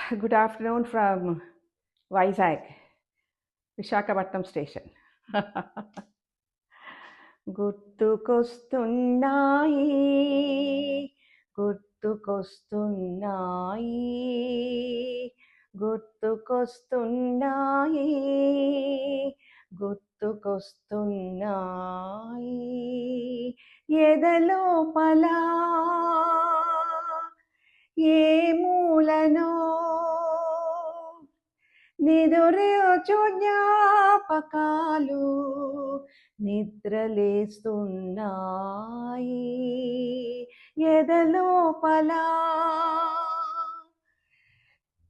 Good afternoon from Vizag, Visakhapatnam station. గుర్తుకొస్తున్నాయి గుర్తుకొస్తున్నాయి గుర్తుకొస్తున్నాయి గుర్తుకొస్తున్నాయి ఎదలోపల ఏ మూలనో నిదురొచ్చు జ్ఞాపకాలు నిద్రలేస్తున్నాయి ఎదలోపల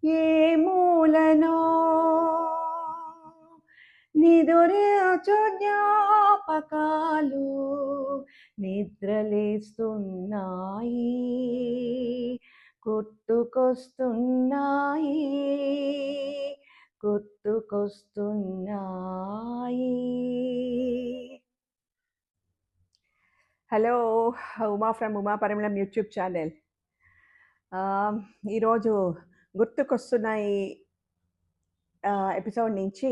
ఏ మూలనో నిదురొచ్చు జ్ఞాపకాలు నిద్రలేస్తున్నాయి గుర్తుకొస్తున్నాయి గుర్తుకొస్తున్నాయి. హలో, ఉమా ఫ్రమ్ ఉమా పరిమళం యూట్యూబ్ ఛానల్. ఈరోజు గుర్తుకొస్తున్నాయి ఎపిసోడ్ నుంచి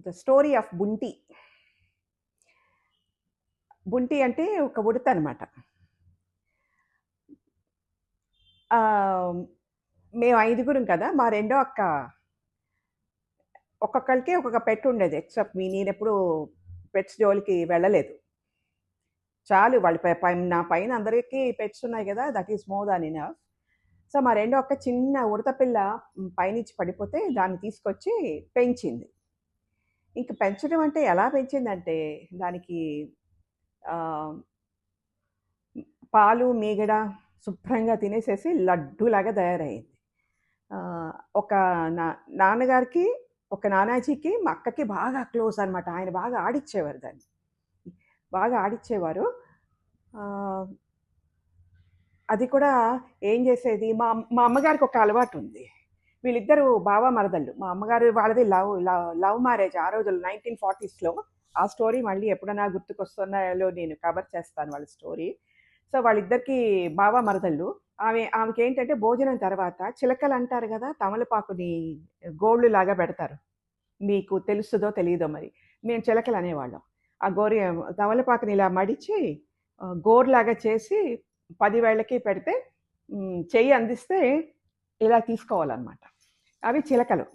ద స్టోరీ ఆఫ్ బుంటి. బుంటి అంటే ఒక ఉడత అనమాట. మేము 5గురం కదా. మా రెండో అక్క ఒక్కొక్కరికి ఒక్కొక్క పెట్ ఉండేది. ఎక్సెప్ట్ నేనెప్పుడు పెట్స్ జోలికి వెళ్ళలేదు. చాలు వాళ్ళు నా పైన అందరికీ పెట్స్ ఉన్నాయి కదా, that is more than enough. So మా రెండో అక్క చిన్న ఉడత పిల్ల పైనుంచి పడిపోతే దాన్ని తీసుకొచ్చి పెంచింది. ఇంక పెంచడం అంటే ఎలా పెంచిందంటే దానికి పాలు మీగడ శుభ్రంగా తినేసేసి లడ్డూలాగా తయారయ్యింది. ఒక నాన్నగారికి, ఒక నానాజీకి, మా అక్కకి బాగా క్లోజ్ అనమాట. ఆయన బాగా ఆడిచ్చేవారు దాన్ని, బాగా ఆడిచ్చేవారు. అది కూడా ఏం చేసేది, మా మా అమ్మగారికి ఒక అలవాటు ఉంది. వీళ్ళిద్దరూ బావ మరదళ్ళు. మా అమ్మగారు వాళ్ళది లవ్ మ్యారేజ్. ఆ రోజులు 1940s. ఆ స్టోరీ మళ్ళీ ఎప్పుడైనా గుర్తుకొస్తున్నాయో నేను కవర్ చేస్తాను వాళ్ళ స్టోరీ. సో వాళ్ళిద్దరికి బావ మరదళ్ళు. ఆమెకి ఏంటంటే భోజనం తర్వాత చిలకలు అంటారు కదా, తమలపాకుని గోళ్ళు లాగా పెడతారు. మీకు తెలుస్తుందో తెలియదో మరి. మేము చిలకలు అనేవాళ్ళం. ఆ తమలపాకుని ఇలా మడిచి గోరులాగా చేసి 10 వేళ్ళకి పెడితే చెయ్యి అందిస్తే ఇలా తీసుకోవాలన్నమాట. అవి చిలకలు.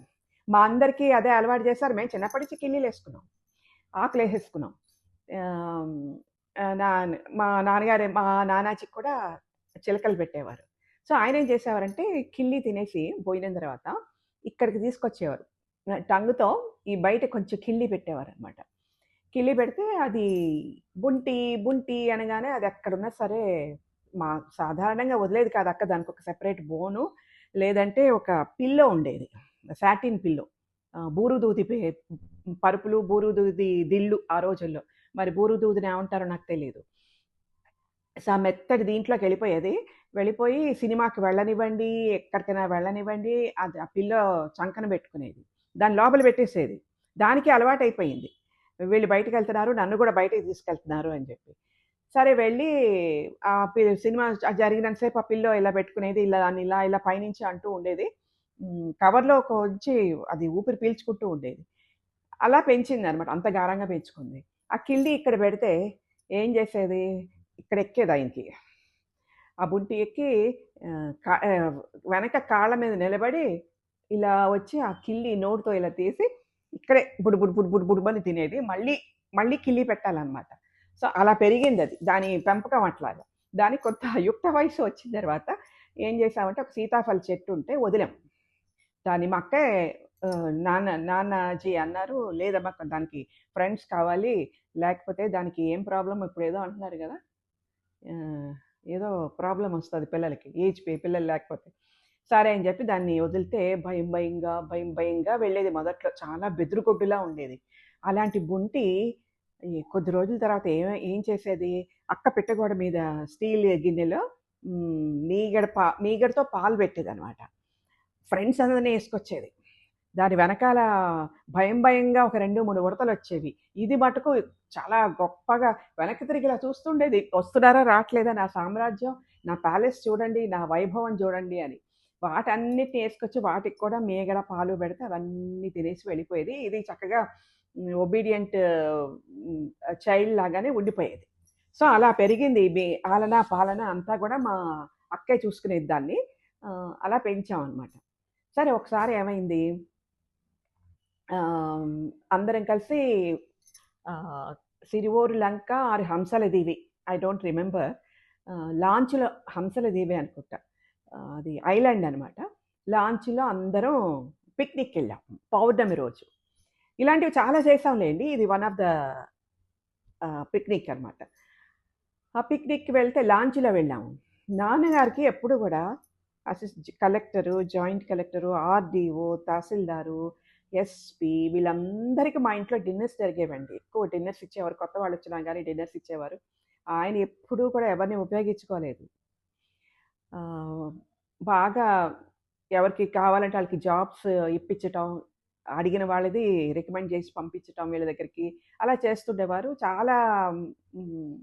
మా అందరికీ అదే అలవాటు చేశారు. మేము చిన్నప్పటి నుంచి కిల్లీలు వేసుకున్నాం, ఆకులు వేసేసుకున్నాం. మా నాన్నగారు, మా నానాజీకి కూడా చిలకలు పెట్టేవారు. సో ఆయన ఏం చేసేవారంటే కిల్లి తినేసి పోయిన తర్వాత ఇక్కడికి తీసుకొచ్చేవారు. టంగుతో ఈ బయట కొంచెం కిల్లి పెట్టేవారు అనమాట. కిల్లి పెడితే అది బుంటి బుంటి అనగానే అది ఎక్కడున్నా సరే, మా సాధారణంగా వదిలేది కాదు అక్క. దానికి ఒక సెపరేట్ బోను, లేదంటే ఒక పిల్లో ఉండేది, సాటిన్ పిల్లో. బూరుదూది పరుపులు, బూరుదూది దిళ్ళు ఆ రోజుల్లో. మరి బూరుదూదిని ఏమంటారో నాకు తెలియదు. సో ఆ మెత్తడి దీంట్లోకి వెళ్ళిపోయి సినిమాకి వెళ్ళనివ్వండి, ఎక్కడికైనా వెళ్ళనివ్వండి, అది ఆ పిల్లో చంకన పెట్టుకునేది, దాని లోపల పెట్టేసేది. దానికి అలవాటైపోయింది. వీళ్ళు బయటకు వెళ్తున్నారు, నన్ను కూడా బయటకు తీసుకెళ్తున్నారు అని చెప్పి. సరే వెళ్ళి ఆ సినిమా జరిగినంతసేపు ఆ పిల్లో ఇలా పెట్టుకునేది, ఇలా ఇలా ఇలా పైనుంచి అంటూ ఉండేది. కవర్లో కొంచి అది ఊపిరి పీల్చుకుంటూ ఉండేది. అలా పెంచింది అనమాట. అంత గారంగా పెంచుకుంది. ఆ కిల్లి ఇక్కడ పెడితే ఏం చేసేది, ఇక్కడ ఎక్కేది ఆయనకి. ఆ బుంటి ఎక్కి వెనక కాళ్ళ మీద నిలబడి ఇలా వచ్చి ఆ కిల్లి నోటితో ఇలా తీసి ఇక్కడే బుడు బుడు బుడు బుడు బుడుమని తినేది. మళ్ళీ మళ్ళీ కిల్లి పెట్టాలన్నమాట. సో అలా పెరిగింది అది, దాని పెంపకం అట్లాగా. దానికి కొంత యుక్త వయసు వచ్చిన తర్వాత ఏం చేసామంటే ఒక సీతాఫల చెట్టు ఉంటే వదిలాం దాన్ని. మా అక్కే నాన్నజీ అన్నారు, లేదమ్మా దానికి ఫ్రెండ్స్ కావాలి, లేకపోతే దానికి ఏం ప్రాబ్లం, ఇప్పుడు ఏదో అంటున్నారు కదా, ఏదో ప్రాబ్లం వస్తుంది పిల్లలకి, పిల్లలు లేకపోతే. సరే అని చెప్పి దాన్ని వదిలితే భయం భయంగా వెళ్ళేది. మొదట్లో చాలా బెదురుగొడ్డులా ఉండేది. అలాంటి బుంటి కొద్ది రోజుల తర్వాత ఏం చేసేది, అక్క పిట్టగోడ మీద స్టీల్ గిన్నెలో మీగడతో పాలు పెట్టేది అనమాట. ఫ్రెండ్స్ అందరినీ వేసుకొచ్చేది. దాని వెనకాల భయంగా ఒక 2-3 ఉడతలు వచ్చేవి. ఇది మటుకు చాలా గొప్పగా వెనక్కి తిరిగి ఇలా చూస్తుండేది, వస్తున్నారా రావట్లేదా, నా సామ్రాజ్యం, నా ప్యాలెస్ చూడండి, నా వైభవం చూడండి అని. వాటన్నిటిని యేసుకొచ్చి వాటికి కూడా మీగడ, పాలు పెడితే అవన్నీ తినేసి వెళ్ళిపోయేది. ఇది చక్కగా ఒబీడియంట్ చైల్డ్ లాగానే ఉండిపోయేది. సో, అలా పెరిగింది. ఆలన, పాలన అంతా గూడా మా అక్కే చూసుకునేది దాన్ని. అలా పెంచామనమాట. సరే ఒకసారి ఏమైంది, ఆహ్, అందరం కలిసి ఆహ్, Sirivoru Lanka or Hamsala Deevi, I don't remember. లాంచ్‌లో హంసల దీవే అనుకుంటా. అది ఐలాండ్ అనమాట. లాంచ్‌లో అందరం పిక్నిక్‌కెళ్ళాం పౌర్ణమి రోజు. ఇలాంటివి చాలా చేశాంలెండి. ఇది వన్ ఆఫ్ ద పిక్నిక్ అనమాట. ఆ పిక్నిక్‌కి వెళ్తే లాంచ్‌లో వెళ్ళాము. నాన్నగారికి ఎప్పుడు గూడా collector, joint collector, RDO, tahsildar, SP వీళ్ళందరికీ మా ఇంట్లో డిన్నర్స్ జరిగేవండి. ఎక్కువ డిన్నర్స్ ఇచ్చేవారు. కొత్త వాళ్ళొచ్చినా గానీ డిన్నర్స్ ఇచ్చేవారు. ఆయన ఎప్పుడూ కూడా ఎవరిని ఉపయోగించుకోలేదు. ఆహ్, బాగా ఎవరికి కావాలంటే ఆళ్ళకి జాబ్స్ ఇప్పించటం, అడిగిన వాళ్ళది రికమెండ్ చేసి పంపించటం వీళ్ళ దగ్గరికి, అలా చేస్తుండేవారు. చాలా హ్మ్,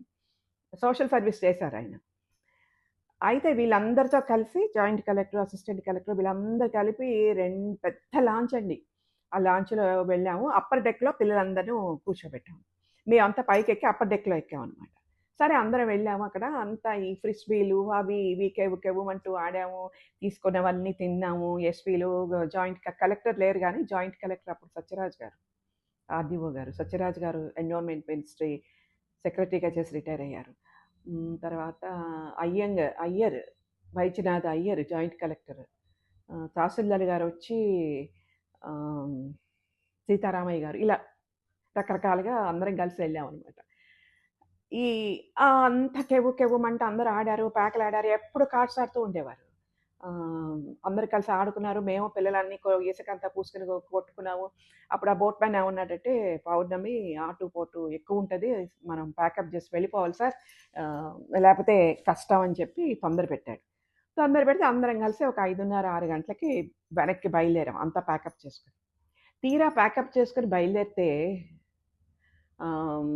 సోషల్ సర్వీస్ చేశారాయన. అయితే వీళ్ళందరితో కలిసి జాయింట్ కలెక్టర్, అసిస్టెంట్ కలెక్టర్ వీళ్ళందరూ కలిపి పెద్ద లాంచ్ అండి. ఆ లాంచ్‌లో వెళ్ళాము. అప్పర్ డెక్‌లో పిల్లలందరిని కూర్చోబెట్టాము. మేమంతా పైకెక్కి అప్పర్ డెక్‌లో ఎక్కామనమాట. సరే అందరం వెళ్ళాము అక్కడ. అంతా ఈ ఫ్రిస్బీలు అవి ఇవి కెవ్వుమంటూ ఆడాము. తీసుకున్నవన్నీ తిన్నాము. ఎస్పీలు, జాయింట్ కలెక్టర్ లేరు గానీ, జాయింట్ కలెక్టర్ అప్పుడు సత్యరాజ్ గారు, ఆర్‌డీఓ గారు. సత్యరాజ్ గారు ఎన్విరాన్మెంట్ మినిస్ట్రీ సెక్రటరీగా చేసి రిటైర్ అయ్యారు. తర్వాత అయ్యర్, వైద్యనాథ్ అయ్యర్ జాయింట్ కలెక్టర్. తహసీల్దార్ గారొచ్చి ఆహ్, సీతారామయ్య గారు. ఇలా రకరకాలుగా అందరం కలిసి వెళ్ళామనమాట. ఈ అంతా కెవ్వుమంటూ అందరూ ఆడారు, పేకలాడారు. ఎప్పుడు కార్డ్స్ ఆడుతూ ఉండేవారు. అందరూ కలిసి ఆడుకున్నారు. మేము పిల్లలన్నీ ఇసుకంతా పూసుకొని కొట్టుకున్నాము. అప్పుడు ఆ బోట్ మ్యాన్ ఏమన్నాడంటే, "పౌర్ణమి ఆటుపోటు ఎక్కువుంటది. మనం ప్యాకప్ చేసి వెళ్ళిపోవాలి సార్. లేపోతే కష్టం" అని చెప్పి తొందర పెట్టాడు. తొందర పెడితే అందరం కలిసి ఒక 5:30, 6 గంటలకి వెనక్కి బయలుదేరాం. అంతా ప్యాకప్ చేసుకొని. తీరా ప్యాకప్ చేసుకొని బయలుదేరితే ఆహ్,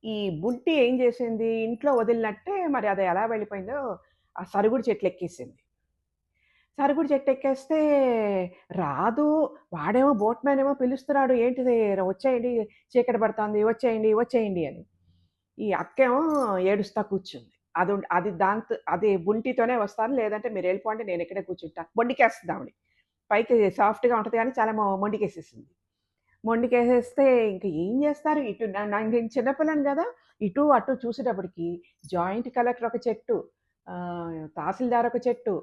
ఈ బుడ్డి ఏం చేసింది, ఇంట్లో వదిలినట్టే మరి అది ఎలా వెళ్ళిపోయిందో ఆ సరుగుడు చెట్లెక్కేసింది. సరుగుడు చెట్టెక్కేస్తే రాదు. వాడేమో బోట్‌మ్యాన్ ఏమో పిలుస్తున్నాడు. ఏంటిది వచ్చేయండి, చీకటి పడుతోంది, వచ్చేయండి, వచ్చేయండి అని. ఈ అక్కేమో ఏడుస్తా కూర్చుంది. అది దాంతో అది బుంటితోనే వస్తాను. లేదంటే మీరెళ్ళిపోండి. నేనిక్కడే కూర్చుంటా. మొండికేస్తుంది ఆవిడ. పైకి సాఫ్ట్‌గా ఉంటది గానీ చాలా మొండికేసేసింది. మొండికేసేస్తే ఇంక ఏం జేస్తారు? ఇటు నేను చిన్న పిల్లని గదా! ఇటు, అటు చూసేటప్పటికి జాయింట్ కలెక్టర్ ఒక చెట్టు, తహసీల్దార్ ఒక చెట్టు,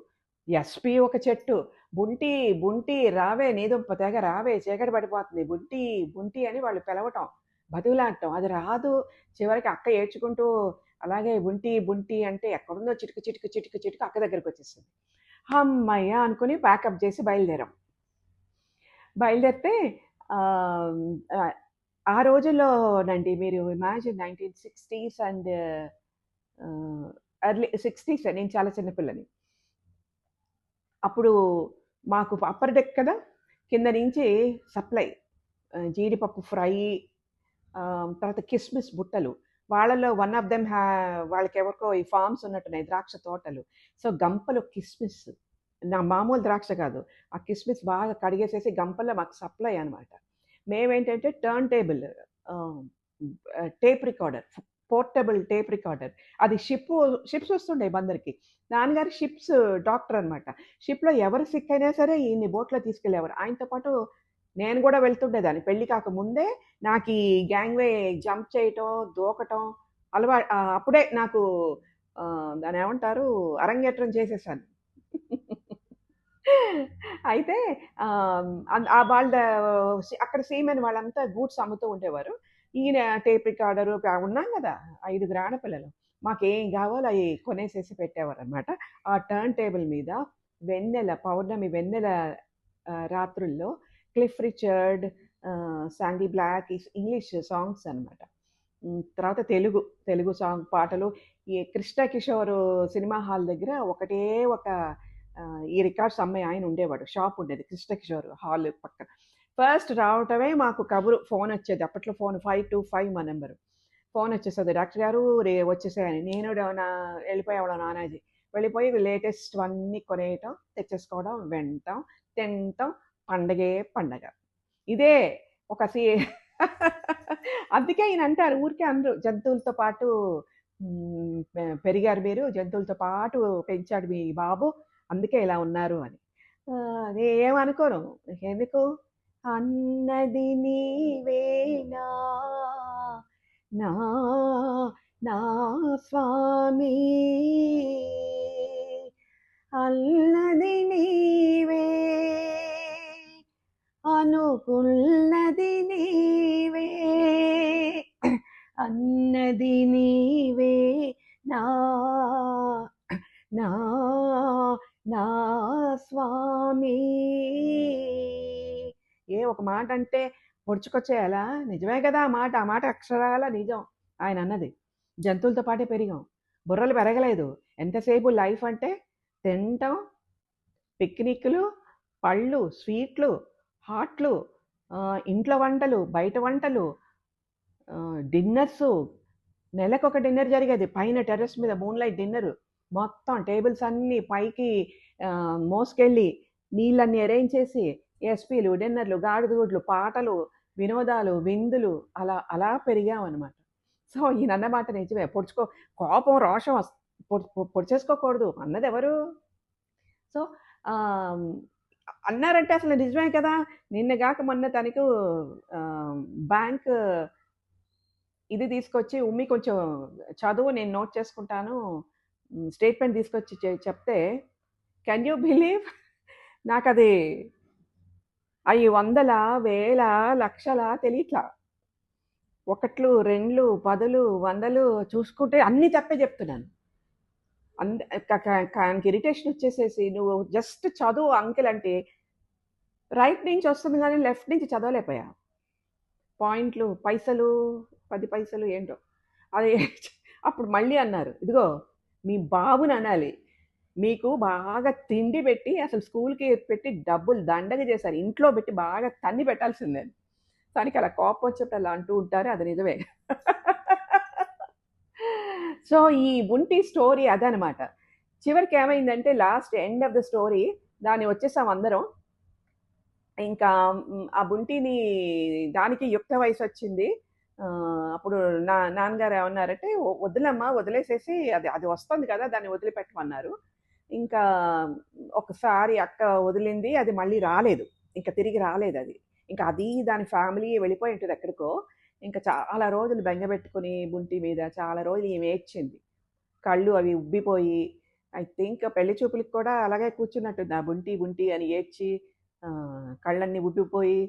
ఎస్పీ ఒక చెట్టు. "బుంటి, బుంటి రావే నీదుంప తెగ రావే చీకటి పడిపోతుంది. బుంటి, బుంటి" అని వాళ్ళు పిలవటం, బతిమిలాడటం. అది రాదు. చివరికి అక్క ఏడ్చుకుంటూ అలాగే బుంటి, బుంటి అంటే ఎక్కడుందో చిటుకు, చిటుకు, చిటుకు, చిటుకు అక్క దగ్గరికొచ్చేసింది. హమ్మయ్య! అనుకుని ప్యాకప్ జేసి బయలుదేరాం. బయలుదేరితే ఆహ్, ఆహ్, ఆ రోజుల్లోనండి మీరు ఇమాజిన్ 1960స్ అండ్ ఎర్లీ 60స్ నేను చాలా చిన్న పిల్లని. అప్పుడు మాకు అప్పర్ డెక్ కదా! కింద నుంచి సప్లై జీడిపప్పు ఫ్రై, తర్వాత కిస్మిస్ బుట్టలు. వాళ్ళలో వన్ ఆఫ్ దెమ్ వాళ్ళకెవరికో ఈ ఫార్మ్స్ ఉన్నట్టున్నాయి ద్రాక్ష తోటలు. సో, గంపలు కిస్మిస్. మామూలు ద్రాక్ష కాదు. ఆ కిస్మిస్ బాగా కడిగేసేసి గంపల్లో మాకు సప్లై అనమాట. మేమేంటంటే టర్న్ టేబుల్, ఆహ్, tape recorder, portable tape recorder. అది షిప్స్ వస్తుండేయి బందర్‌కి. నాన్నగారు షిప్స్ డాక్టర్ అనమాట. షిప్‌లో ఎవరు సిక్ అయినా సరే ఈయన్ని బోట్‌లో తీసుకెళ్ళేవారు. ఆయనతో పాటు నేను గూడా వెళ్తుండేదాన్ని. పెళ్లి కాకముందే నాకీ గ్యాంగ్‌వే జంప్ చేయటం, దూకటం అప్పుడే నాకు దాన్నేమంటారు అరంగేట్రం చేసేసాను. అయితే వాళ్ళ అక్కడ సీమెన్ వాళ్ళంతా గూడ్స్ అమ్ముతూ ఉండేవారు. ఈయన టేప్ రికార్డరు ఉన్నాం గదా! 5గురు ఆడపిల్లలు. మాకేం గావాలో అయి కొనేసేసి పెట్టేవారనమాట. ఆ టర్న్ టేబుల్ మీద పౌర్ణమి వెన్నెల రాత్రుల్లో Cliff Richard, Sandy Black English songs అనమాట. తర్వాత తెలుగు సాంగ్ పాటలు. ఈ కృష్ణ కిషోర్ సినిమా హాల్ దగ్గర ఒకటే ఒక ఈ రికార్డ్స్ అమ్మే ఆయన ఉండేవాడు. షాప్ ఉండేది. కృష్ణ కిషోర్ హాల్ పక్కన. ఫస్ట్ రావటమే మాకు ఫోనొచ్చేది. అప్పట్లో ఫోన్ 525 మా నంబరు. ఫోనొచ్చేసేది. డాక్టర్ గారు వచ్చేసాయని. నేను ఎళ్ళిపోయేవాళ్ళం నానాజీ. వెళ్ళిపోయి లేటెస్ట్‌వన్నీ కొనేయటం, తెచ్చేసుకోవడం, వినటం, తినటం, పండగే పండగ. ఇదే ఒక అందుకే ఈయనంటారు, ఊరికే అనరు, జంతువులతో పాటు పెరిగారు మీరు, జంతువులతో పాటు పెంచాడు మీ బాబు, అందుకే ఇలా ఉన్నారు అని. నేనేమనుకోను. ఎందుకు? అన్నది నీవేనా నా నా స్వామి, అల్లది నీవే, అనుకున్నది నీవే, అన్నది నీవే నా నా నా స్వామి. ఒక మాట అంటే పొడుచుకొచ్చేయాలా? నిజమే కదా! ఆ మాట అక్షరాల నిజం ఆయన అన్నది. జంతువులతో పాటే పెరిగాం. బుర్రలు పెరగలేదు. ఎంతసేపు లైఫ్ అంటే తినటం, పిక్నిక్‌లు, పళ్ళు, స్వీట్లు, హాట్లు, ఇంట్లో వంటలు, బయట వంటలు, డిన్నర్సు. నెలకొక డిన్నర్ జరిగేది. పైన టెర్రస్ మీద మూన్‌లైట్ డిన్నరు. మొత్తం టేబుల్స్ అన్నీ పైకి మోసుకెళ్ళి, నీళ్ళన్నీ అరేంజ్ చేసి, ఎస్‌పీలు, డిన్నర్‌లు, గాడిదగుడ్లు, పాటలు, వినోదాలు, విందులు, అలా అలా పెరిగామనమాట. సో, ఈయనన్న మాట నిజమే. కోపం, రోషం పొడిచేసుకోకూడదు. అన్నదెవరు? సో, ఆహ్, అన్నారంటే అసలు నిజమే కదా! నిన్న గాక మొన్న తనకు బ్యాంక్ ఇది తీసుకొచ్చి, ఉమ్మి కొంచెం చదువు, నేను నోట్ చేసుకుంటాను. స్టేట్మెంట్ తీసుకొచ్చి చెప్తే, కెన్ యూ బిలీవ్? నాకది అయి వందల, వేల, లక్షల తెలియట్లా. ఒకట్లు, రెండ్లు, పదులు, వందలు చూసుకుంటే అన్నీ తప్పే చెప్తున్నాను. ఆయనకి ఇరిటేషన్ వచ్చేసేసి, నువ్వు జస్ట్ చదువు అంకెల్ అంటే, రైట్ నుంచి వస్తుంది కానీ లెఫ్ట్ నుంచి చదవలేకపోయా. పాయింట్లు, పైసలు, 10 పైసలు ఏంటో. అది అప్పుడు మళ్ళీ అన్నారు, ఇదిగో మీ బాబుని అనాలి. మీకు బాగా తిండి పెట్టి, అసలు స్కూల్‌కి పెట్టి డబ్బులు దండగ చేశారు. ఇంట్లో పెట్టి బాగా తన్ని పెట్టాల్సిందే. తనకి అలా కోపం వచ్చినప్పుడు అలా అంటూ ఉంటారు. అది నిజమే. సో, ఈ బుంటి స్టోరీ అదనమాట. చివరికి ఏమైందంటే last end of the story, దాన్ని వచ్చేసాం అందరం. ఇంకా ఆ బుంటిని, దానికి యుక్త వయసొచ్చింది. అప్పుడు నాన్నగారు ఏమన్నారంటే, వద్దులమ్మా వదిలేసేసి, అది అది వస్తుంది కదా! దాన్ని వదిలిపెట్టమన్నారు. ఇంకా ఒకసారి అక్క వదిలింది. అది మళ్ళీ రాలేదు. ఇంక తిరిగి రాలేదది. ఇంక అది దాని ఫ్యామిలీ వెళ్ళిపోయి ఉంటది ఎక్కడికో. ఇంక చాలా రోజులు బెంగ బుంటి మీద చాలా రోజులు ఈమె ఏడ్చింది. కళ్ళు అవి ఉబ్బిపోయి, ఐ థింక్ పెళ్లి చూపులకి కూడా అలాగే కూర్చున్నట్టుంది. ఆ బుంటి, బుంటి అని ఏడ్చి, కళ్ళన్నీ ఉబ్బిపోయి.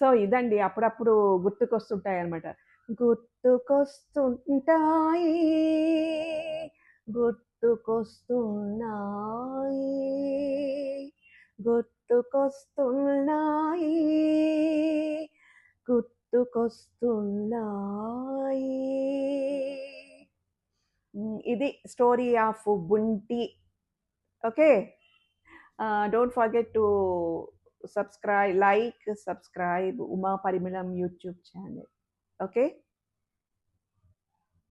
సో, ఇదండి. అప్పుడప్పుడు గుర్తుకొస్తుంటాయనమాట. గుర్తుకొస్తుంటాయి, గుర్తుకొస్తున్నాయి, గుర్తుకొస్తున్నాయి, గుర్తుకొస్తున్నాయి. ఇది story of Bunti. Okay. Don't forget to subscribe Uma Parimalam YouTube channel. Okay.